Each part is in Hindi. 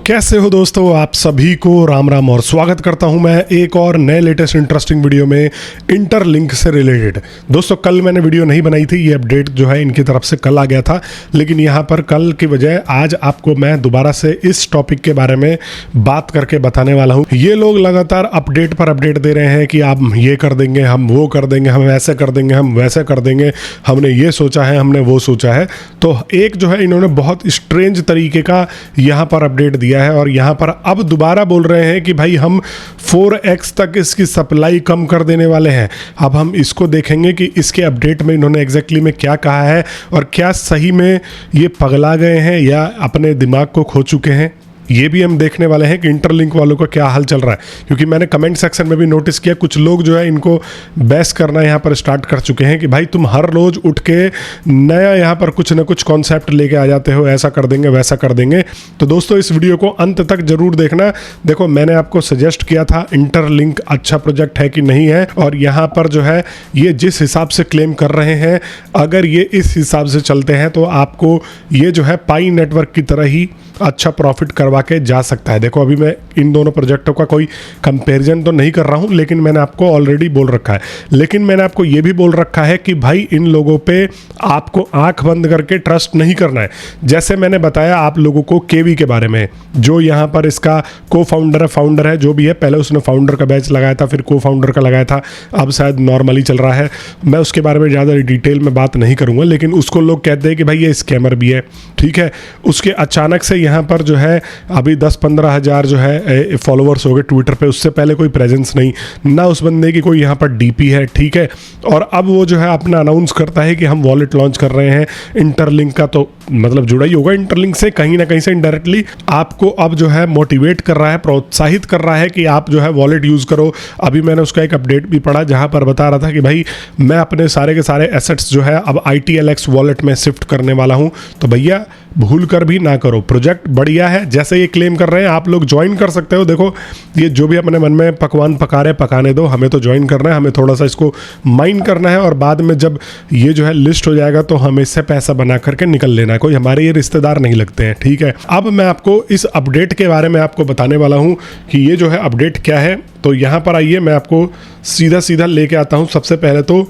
कैसे हो दोस्तों, आप सभी को राम राम और स्वागत करता हूं मैं एक और नए लेटेस्ट इंटरेस्टिंग वीडियो में इंटरलिंक से रिलेटेड। दोस्तों कल मैंने वीडियो नहीं बनाई थी, ये अपडेट जो है इनकी तरफ से कल आ गया था, लेकिन यहां पर कल की बजाय आज आपको मैं दोबारा से इस टॉपिक के बारे में बात करके बताने वाला हूं। ये लोग लगातार अपडेट पर अपडेट दे रहे हैं कि आप ये कर देंगे, हम वो कर देंगे, हम ऐसे कर देंगे, हम वैसे कर देंगे, हमने ये सोचा है, हमने वो सोचा है। तो एक जो है इन्होंने बहुत स्ट्रेंज तरीके का यहाँ पर अपडेट दिया है और यहाँ पर अब दोबारा बोल रहे हैं कि भाई हम 4x तक इसकी सप्लाई कम कर देने वाले हैं। अब हम इसको देखेंगे कि इसके अपडेट में इन्होंने एग्जैक्टली में क्या कहा है और क्या सही में ये पगला गए हैं या अपने दिमाग को खो चुके हैं। ये भी हम देखने वाले हैं कि इंटरलिंक वालों का क्या हाल चल रहा है, क्योंकि मैंने कमेंट सेक्शन में भी नोटिस किया कुछ लोग जो है इनको बहस करना यहाँ पर स्टार्ट कर चुके हैं कि भाई तुम हर रोज उठ के नया यहाँ पर कुछ ना कुछ कॉन्सेप्ट लेके आ जाते हो, ऐसा कर देंगे वैसा कर देंगे। तो दोस्तों इस वीडियो को अंत तक जरूर देखना। देखो मैंने आपको सजेस्ट किया था इंटरलिंक अच्छा प्रोजेक्ट है कि नहीं है, और यहाँ पर जो है ये जिस हिसाब से क्लेम कर रहे हैं, अगर ये इस हिसाब से चलते हैं तो आपको ये जो है पाई नेटवर्क की तरह ही अच्छा प्रॉफिट करवा के जा सकता है। देखो अभी मैं इन दोनों प्रोजेक्टों का कोई कंपैरिजन तो नहीं कर रहा हूं, लेकिन मैंने आपको ऑलरेडी बोल रखा है। लेकिन मैंने आपको ये भी बोल रखा है कि भाई इन लोगों पे आपको आंख बंद करके ट्रस्ट नहीं करना है। जैसे मैंने बताया आप लोगों को केवी के बारे में, जो यहाँ पर इसका को फाउंडर है, जो भी है, पहले उसने फाउंडर का बैच लगाया था, फिर को फाउंडर का लगाया था, अब शायद नॉर्मली चल रहा है। मैं उसके बारे में ज़्यादा डिटेल में बात नहीं करूँगा, लेकिन उसको लोग कहते हैं कि भाई ये स्कैमर भी है, ठीक है। उसके अचानक से यहाँ पर जो है अभी 10-15 हज़ार जो है फॉलोअर्स हो गए ट्विटर पे। उससे पहले कोई प्रेजेंस नहीं, ना उस बंदे की कोई यहाँ पर डीपी है, ठीक है। और अब वो जो है अपना अनाउंस करता है कि हम वॉलेट लॉन्च कर रहे हैं इंटरलिंक का, तो मतलब जुड़ा ही होगा इंटरलिंक से कहीं ना कहीं से इनडायरेक्टली। आपको अब जो है मोटिवेट कर रहा है, प्रोत्साहित कर रहा है कि आप जो है वॉलेट यूज़ करो। अभी मैंने उसका एक अपडेट भी पढ़ा जहाँ पर बता रहा था कि भाई मैं अपने सारे के सारे एसेट्स जो है अब ITLX वॉलेट में शिफ्ट करने वाला हूँ। तो भैया भूल कर भी ना करो, प्रोजेक्ट बढ़िया है, जैसे ये क्लेम कर रहे हैं आप लोग ज्वाइन कर सकते हो। देखो ये जो भी अपने मन में पकवान पका रहे पकाने दो, हमें तो ज्वाइन करना है, हमें थोड़ा सा इसको माइंड करना है और बाद में जब ये जो है लिस्ट हो जाएगा तो हमें इससे पैसा बना करके निकल लेना है। कोई हमारे ये रिश्तेदार नहीं लगते हैं, ठीक है। अब मैं आपको इस अपडेट के बारे में आपको बताने वाला हूँ कि ये जो है अपडेट क्या है। तो यहाँ पर आइए मैं आपको सीधा सीधा लेके आता हूँ। सबसे पहले तो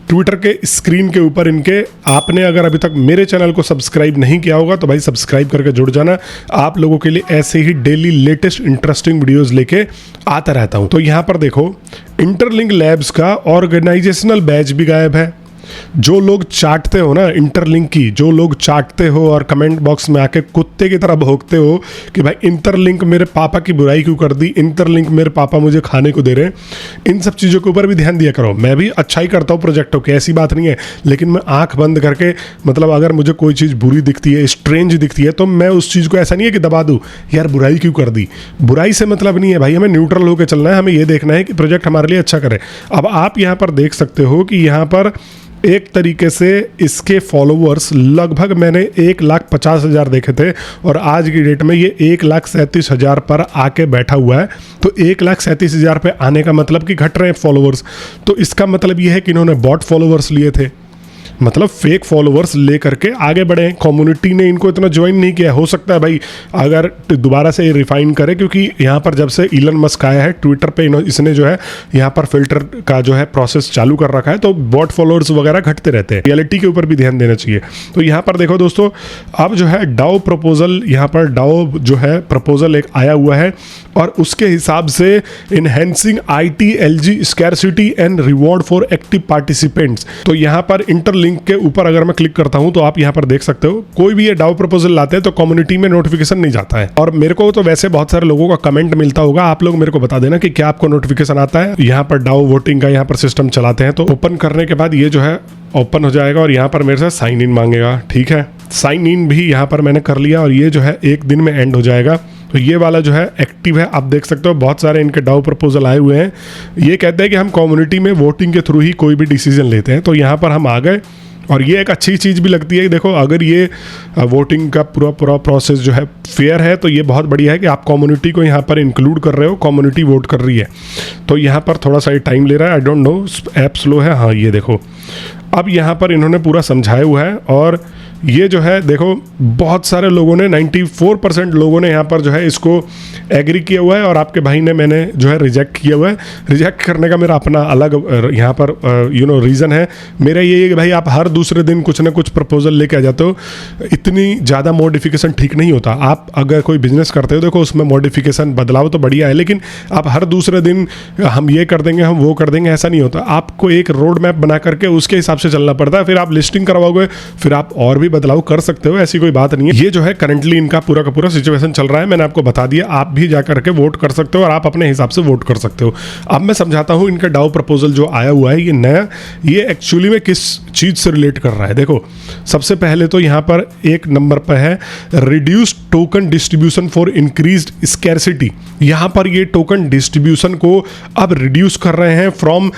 ट्विटर के स्क्रीन के ऊपर इनके, आपने अगर अभी तक मेरे चैनल को सब्सक्राइब नहीं किया होगा तो भाई सब्सक्राइब करके जुड़ जाना। आप लोगों के लिए ऐसे ही डेली लेटेस्ट इंटरेस्टिंग वीडियोस लेके आता रहता हूँ। तो यहाँ पर देखो इंटरलिंक लैब्स का ऑर्गेनाइजेशनल बैच भी गायब है। जो लोग चाटते हो ना इंटरलिंक की, जो लोग चाटते हो और कमेंट बॉक्स में आके कुत्ते की तरह भौंकते हो कि भाई इंटरलिंक मेरे पापा की बुराई क्यों कर दी, इंटरलिंक मेरे पापा मुझे खाने को दे रहे हैं, इन सब चीज़ों के ऊपर भी ध्यान दिया करो। मैं भी अच्छा ही करता हूँ प्रोजेक्टों की, ऐसी बात नहीं है, लेकिन मैं आंख बंद करके, मतलब अगर मुझे कोई चीज़ बुरी दिखती है, स्ट्रेंज दिखती है, तो मैं उस चीज़ को ऐसा नहीं है कि दबा दूँ यार बुराई क्यों कर दी। बुराई से मतलब नहीं है भाई, हमें न्यूट्रल होकर चलना है, हमें ये देखना है कि प्रोजेक्ट हमारे लिए अच्छा करे। अब आप यहाँ पर देख सकते हो कि यहाँ पर एक तरीके से इसके फॉलोअर्स लगभग मैंने 1,50,000 देखे थे और आज की डेट में ये 1,37,000 पर आके बैठा हुआ है। तो 1,37,000 पे आने का मतलब कि घट रहे हैं फॉलोअर्स, तो इसका मतलब ये है कि इन्होंने बॉट फॉलोअर्स लिए थे, मतलब फेक फॉलोअर्स लेकर के आगे बढ़े। कम्युनिटी ने इनको इतना ज्वाइन नहीं किया। हो सकता है भाई अगर दोबारा से रिफाइन करे, क्योंकि यहाँ पर जब से इलन मस्क आया है ट्विटर पे इसने जो है यहाँ पर फिल्टर का जो है प्रोसेस चालू कर रखा है, तो बॉट फॉलोअर्स वगैरह घटते रहते हैं। रियलिटी के ऊपर भी ध्यान देना चाहिए। तो यहाँ पर देखो दोस्तों, अब जो है डाओ प्रपोजल, यहाँ पर डाओ जो है प्रपोजल एक आया हुआ है और उसके हिसाब से enhancing ITLG scarcity and reward for active participants. तो यहाँ पर इंटरलिंक के ऊपर अगर मैं क्लिक करता हूं तो आप यहां पर देख सकते हो कोई भी ये डाउ प्रपोजल लाते हैं तो कम्युनिटी में नोटिफिकेशन नहीं जाता है। और मेरे को तो वैसे बहुत सारे लोगों का कमेंट मिलता होगा, आप लोग मेरे को बता देना कि क्या आपको नोटिफिकेशन आता है। यहां पर डाउ वोटिंग का यहां पर सिस्टम चलाते हैं, तो ओपन करने के बाद ये जो है ओपन हो जाएगा और यहाँ पर मेरे से साइन इन मांगेगा, ठीक है। साइन इन भी यहाँ पर मैंने कर लिया और ये जो है एक दिन में एंड हो जाएगा। तो ये वाला जो है एक्टिव है, आप देख सकते हो बहुत सारे इनके डाउ प्रपोजल आए हुए हैं। ये कहते हैं कि हम कम्युनिटी में वोटिंग के थ्रू ही कोई भी डिसीजन लेते हैं। तो यहाँ पर हम आ गए और ये एक अच्छी चीज़ भी लगती है। देखो अगर ये वोटिंग का पूरा प्रोसेस जो है फेयर है तो ये बहुत बढ़िया है कि आप कम्युनिटी को यहाँ पर इंक्लूड कर रहे हो, कम्युनिटी वोट कर रही है। तो यहाँ पर थोड़ा सा टाइम ले रहा है, I don't know app slow है। हाँ ये देखो अब यहाँ पर इन्होंने पूरा समझाया हुआ है और ये जो है देखो बहुत सारे लोगों ने 94% लोगों ने यहाँ पर जो है इसको एग्री किया हुआ है और आपके भाई ने मैंने जो है रिजेक्ट किया हुआ है। रिजेक्ट करने का मेरा अपना अलग यहाँ पर रीज़न है। मेरा ये है कि भाई आप हर दूसरे दिन कुछ ना कुछ प्रपोजल लेके आ जाते हो, इतनी ज़्यादा मॉडिफिकेशन ठीक नहीं होता। आप अगर कोई बिजनेस करते हो देखो उसमें मॉडिफिकेशन बदलाव तो बढ़िया है, लेकिन आप हर दूसरे दिन हम ये कर देंगे हम वो कर देंगे ऐसा नहीं होता। आपको एक रोड मैप बना करके उसके हिसाब से चलना पड़ता है। फिर आप लिस्टिंग करवाओगे फिर आप और भी बदलाव कर सकते हो, ऐसी कोई बात नहीं है। ये जो है करंटली इनका पूरा का पूरा सिचुएशन चल रहा है, मैंने आपको बता दिया। आप भी जा करके वोट कर सकते हो और आप अपने हिसाब से वोट कर सकते हो। अब मैं समझाता हूँ इनका डाउ प्रपोजल जो आया हुआ है ये नया, ये एक्चुअली में किस चीज़ से रिलेट कर रहा है। देखो सबसे पहले तो यहाँ पर एक नंबर पर है reduce token distribution for increased scarcity. यहाँ पर ये टोकन डिस्ट्रीब्यूशन को अब रिड्यूस कर रहे हैं from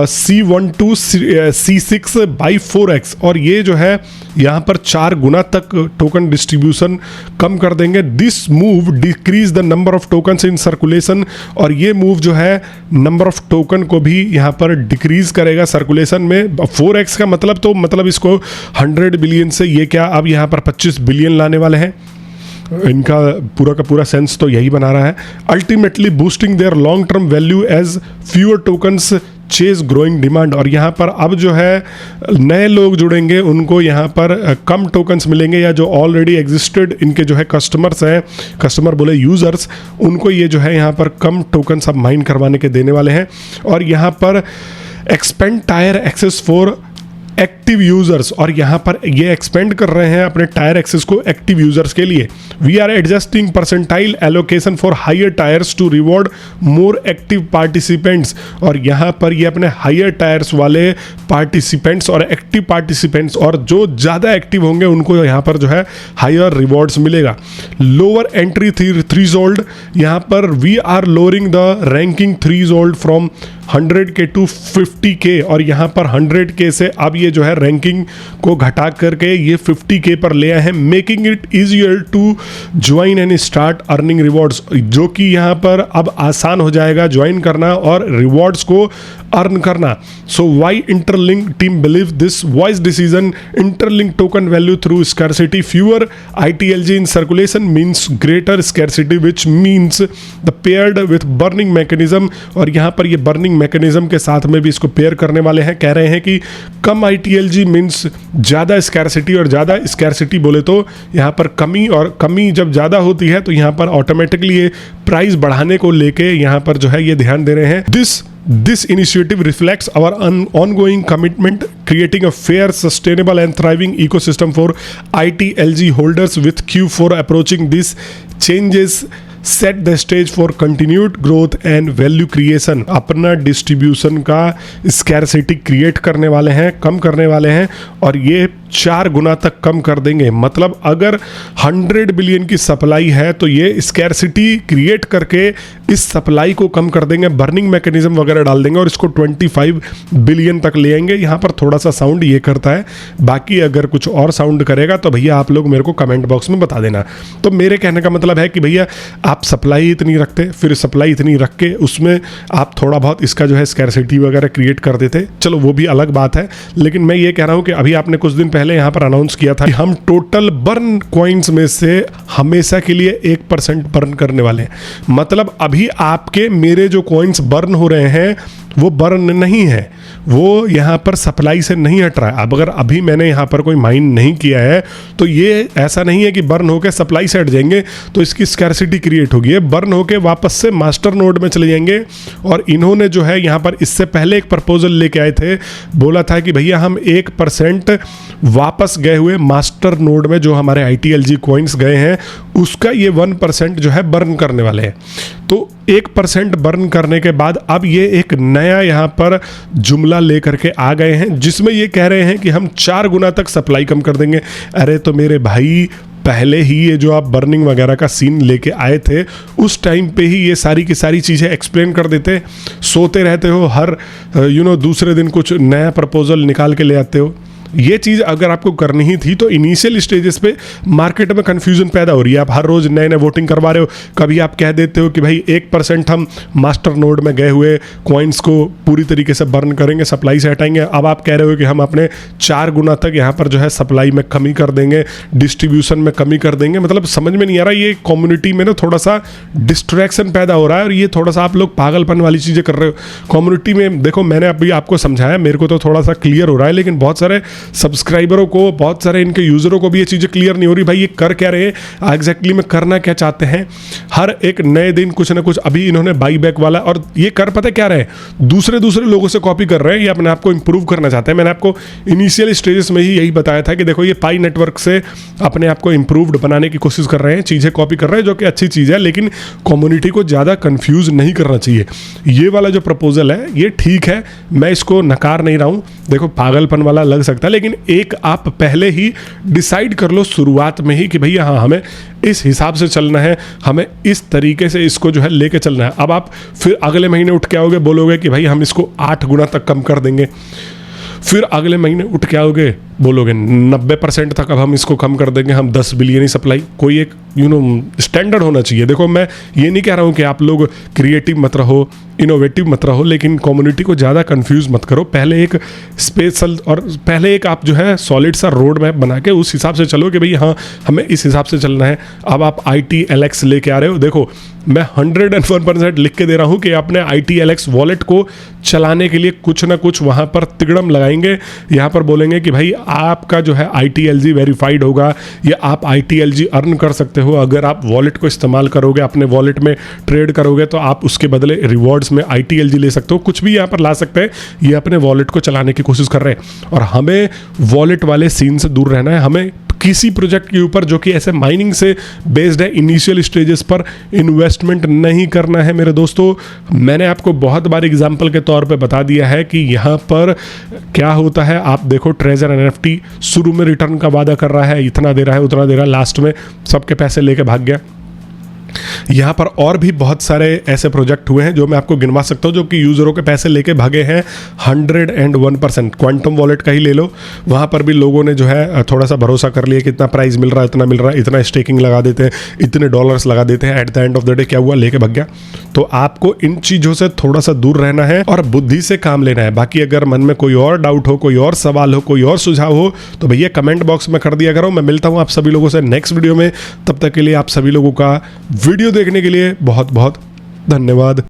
C1 to C6 by 4x, और ये जो है यहाँ पर 4 गुना तक टोकन डिस्ट्रीब्यूशन कम कर देंगे। This move decrease the number of tokens in circulation, और ये मूव जो है नंबर ऑफ टोकन को भी यहाँ पर डिक्रीज करेगा सर्कुलेशन में। 4x का मतलब इसको 100 बिलियन से ये क्या अब यहाँ पर 25 बिलियन लाने वाले हैं। इनका पूरा का पूरा सेंस तो यही बना रहा है। Ultimately boosting their long term value as fewer tokens chase growing demand, और यहाँ पर अब जो है नए लोग जुड़ेंगे उनको यहाँ पर कम टोकन्स मिलेंगे, या जो ऑलरेडी एग्जिस्टेड इनके जो है कस्टमर्स हैं, कस्टमर बोले यूज़र्स, उनको ये जो है यहाँ पर कम टोकन्स अब माइन करवाने के देने वाले हैं। और यहाँ पर expand tier access for active users, और यहाँ पर ये एक्सपेंड कर रहे हैं अपने टायर एक्सेस को एक्टिव यूजर्स के लिए। We are adjusting percentile allocation for higher tiers to reward more active participants, और यहाँ पर ये अपने हायर टायर्स वाले पार्टिसिपेंट्स और एक्टिव पार्टिसिपेंट्स और जो ज़्यादा एक्टिव होंगे उनको यहाँ पर जो है हायर रिवॉर्ड्स मिलेगा। लोअर एंट्री थ्रीशोल्ड, यहाँ पर we are lowering the ranking threshold from 100K to 50K, और यहाँ पर 100K से अब ये जो है रैंकिंग को घटा करके ये 50K पर ले आए हैं। Making it easier to join and start earning rewards, जो कि यहाँ पर अब आसान हो जाएगा ज्वाइन करना और रिवॉर्ड्स को अर्न करना। So why Interlink team believe this voice decision Interlink token value through scarcity fewer ITLG in circulation means greater scarcity which means the paired with burning mechanism, और यहाँ पर ये बर्निंग मैकेनिज्म के साथ में भी इसको पेयर करने वाले हैं। कह रहे हैं कि कम ITLG मीन्स ज़्यादा स्कैरसिटी, और ज़्यादा स्कैरसिटी बोले तो यहाँ पर कमी, और कमी जब ज़्यादा होती है तो यहाँ पर ऑटोमेटिकली ये प्राइस बढ़ाने को लेके यहाँ पर जो है ये ध्यान दे रहे हैं। This initiative reflects our ongoing commitment creating a fair, sustainable and thriving ecosystem for ITLG holders. With Q4 approaching, these changes set the stage for continued growth and value creation. अपना डिस्ट्रीब्यूशन का स्कैरसिटी क्रिएट करने वाले हैं, कम करने वाले हैं, और ये 4 गुना तक कम कर देंगे। मतलब अगर 100 बिलियन की सप्लाई है तो ये स्कैरसिटी क्रिएट करके इस सप्लाई को कम कर देंगे, बर्निंग मैकेनिज्म वगैरह डाल देंगे और इसको 25 बिलियन तक ले आएंगे। यहाँ पर थोड़ा सा साउंड ये करता है, बाकी अगर कुछ और साउंड करेगा तो भैया आप लोग मेरे को कमेंट बॉक्स में बता देना। तो मेरे कहने का मतलब है कि भैया आप सप्लाई इतनी रखते, फिर सप्लाई इतनी रख के उसमें आप थोड़ा बहुत इसका जो है स्कैरसिटी वगैरह क्रिएट कर देते, चलो वो भी अलग बात है। लेकिन मैं ये कह रहा हूँ कि अभी आपने कुछ दिन पहले यहाँ पर अनाउंस किया था कि हम टोटल बर्न कॉइन्स में से हमेशा के लिए 1% बर्न करने वाले हैं। मतलब अभी आपके मेरे जो कॉइन्स बर्न हो रहे हैं वो बर्न नहीं है, वो यहाँ पर सप्लाई से नहीं हट रहा है। अब अगर अभी मैंने यहाँ पर कोई माइन नहीं किया है तो ये ऐसा नहीं है कि बर्न होकर सप्लाई से हट जाएंगे तो इसकी स्कैरसिटी क्रिएट होगी। ये बर्न होकर वापस से मास्टर नोड में चले जाएंगे। और इन्होंने जो है यहाँ पर इससे पहले एक प्रपोजल लेके आए थे, बोला था कि भैया हम 1% वापस गए हुए मास्टर नोड में जो हमारे ITLG कॉइन्स गए हैं उसका ये 1% जो है बर्न करने वाले हैं। तो 1% बर्न करने के बाद अब ये एक नया यहाँ पर जुमला लेकर के आ गए हैं जिसमें ये कह रहे हैं कि हम 4 गुना तक सप्लाई कम कर देंगे। अरे तो मेरे भाई पहले ही ये जो आप बर्निंग वगैरह का सीन लेके आए थे उस टाइम पे ही ये सारी की सारी चीज़ें एक्सप्लेन कर देते। सोते रहते हो हर दूसरे दिन कुछ नया प्रपोजल निकाल के ले आते हो। ये चीज़ अगर आपको करनी ही थी तो इनिशियल स्टेजेस पे मार्केट में कंफ्यूजन पैदा हो रही है। आप हर रोज नए नए वोटिंग करवा रहे हो। कभी आप कह देते हो कि भाई 1% हम मास्टर नोड में गए हुए कॉइन्स को पूरी तरीके से बर्न करेंगे, सप्लाई से हटाएंगे। अब आप कह रहे हो कि हम अपने 4 गुना तक यहाँ पर जो है सप्लाई में कमी कर देंगे, डिस्ट्रीब्यूशन में कमी कर देंगे। मतलब समझ में नहीं आ रहा, ये कम्युनिटी में ना थोड़ा सा डिस्ट्रैक्शन पैदा हो रहा है और ये थोड़ा सा आप लोग पागलपन वाली चीज़ें कर रहे हो कम्युनिटी में। देखो मैंने अभी आपको समझाया, मेरे को तो थोड़ा सा क्लियर हो रहा है, लेकिन बहुत सारे सब्सक्राइबरों को, बहुत सारे इनके यूजरों को भी ये चीज़ें क्लियर नहीं हो रही भाई ये कर क्या रहे हैं, एग्जैक्टली में करना क्या चाहते हैं। हर एक नए दिन कुछ ना कुछ, अभी इन्होंने बाई बैक वाला, और ये कर पता क्या रहे, दूसरे लोगों से कॉपी कर रहे हैं, ये अपने आप को इंप्रूव करना चाहते हैं। मैंने आपको इनिशियल स्टेजेस में ही यही बताया था कि देखो ये पाई नेटवर्क से अपने आप को इंप्रूव्ड बनाने की कोशिश कर रहे हैं, चीज़ें कॉपी कर रहे हैं, जो कि अच्छी चीज़ है, लेकिन कम्युनिटी को ज़्यादा कंफ्यूज नहीं करना चाहिए। ये वाला जो प्रपोजल है ये ठीक है, मैं इसको नकार नहीं रहा हूँ। देखो पागलपन वाला लग सकता है, लेकिन एक आप पहले ही डिसाइड कर लो शुरुआत में ही कि भैया हाँ हमें इस हिसाब से चलना है, हमें इस तरीके से इसको जो है लेके चलना है। अब आप फिर अगले महीने उठ के आओगे, बोलोगे कि भाई हम इसको 8 गुना तक कम कर देंगे। फिर अगले महीने उठ के आओगे, बोलोगे 90% तक अब हम इसको कम कर देंगे, हम 10 बिलियन ही सप्लाई। कोई एक स्टैंडर्ड होना चाहिए। देखो मैं ये नहीं कह रहा हूँ कि आप लोग क्रिएटिव मत रहो, इनोवेटिव मत रहो, लेकिन कम्युनिटी को ज़्यादा कंफ्यूज मत करो। पहले एक स्पेशल और पहले एक आप जो है सॉलिड सा रोड मैप बना के उस हिसाब से चलो कि भाई हाँ हमें इस हिसाब से चलना है। अब आप ITLX लेके आ रहे हो, देखो मैं 101% लिख के दे रहा हूँ कि अपने ITLX वॉलेट को चलाने के लिए कुछ ना कुछ वहाँ पर तिगड़म लगाएंगे। यहाँ पर बोलेंगे कि भाई आपका जो है ITLG वेरीफाइड होगा, या आप ITLG अर्न कर सकते हो अगर आप वॉलेट को इस्तेमाल करोगे, अपने वॉलेट में ट्रेड करोगे तो आप उसके बदले रिवॉर्ड्स में ITLG ले सकते हो। कुछ भी यहाँ पर ला सकते हैं, ये अपने वॉलेट को चलाने की कोशिश कर रहे हैं। और हमें वॉलेट वाले सीन से दूर रहना है। हमें किसी प्रोजेक्ट के ऊपर जो कि ऐसे माइनिंग से बेस्ड है, इनिशियल स्टेजेस पर इन्वेस्टमेंट नहीं करना है मेरे दोस्तों। मैंने आपको बहुत बार एग्जांपल के तौर पे बता दिया है कि यहाँ पर क्या होता है। आप देखो ट्रेजर NFT शुरू में रिटर्न का वादा कर रहा है, इतना दे रहा है, उतना दे रहा है, लास्ट में सबके पैसे लेके भाग गया। यहाँ पर और भी बहुत सारे ऐसे प्रोजेक्ट हुए हैं जो मैं आपको गिनवा सकता हूँ, जो कि यूज़रों के पैसे लेके भागे हैं 101%। क्वांटम वॉलेट का ही ले लो, वहाँ पर भी लोगों ने जो है थोड़ा सा भरोसा कर लिया कि इतना प्राइस मिल रहा है, इतना मिल रहा है, इतना स्टेकिंग लगा देते हैं, इतने डॉलर्स लगा देते हैं। At the end of the day क्या हुआ, लेके भाग गया। तो आपको इन चीज़ों से थोड़ा सा दूर रहना है और बुद्धि से काम लेना है। बाकी अगर मन में कोई और डाउट हो, कोई और सवाल हो, कोई और सुझाव हो तो भैया कमेंट बॉक्स में कर दिया करो। मैं मिलता हूँ आप सभी लोगों से नेक्स्ट वीडियो में। तब तक के लिए आप सभी लोगों का वीडियो देखने के लिए बहुत बहुत धन्यवाद।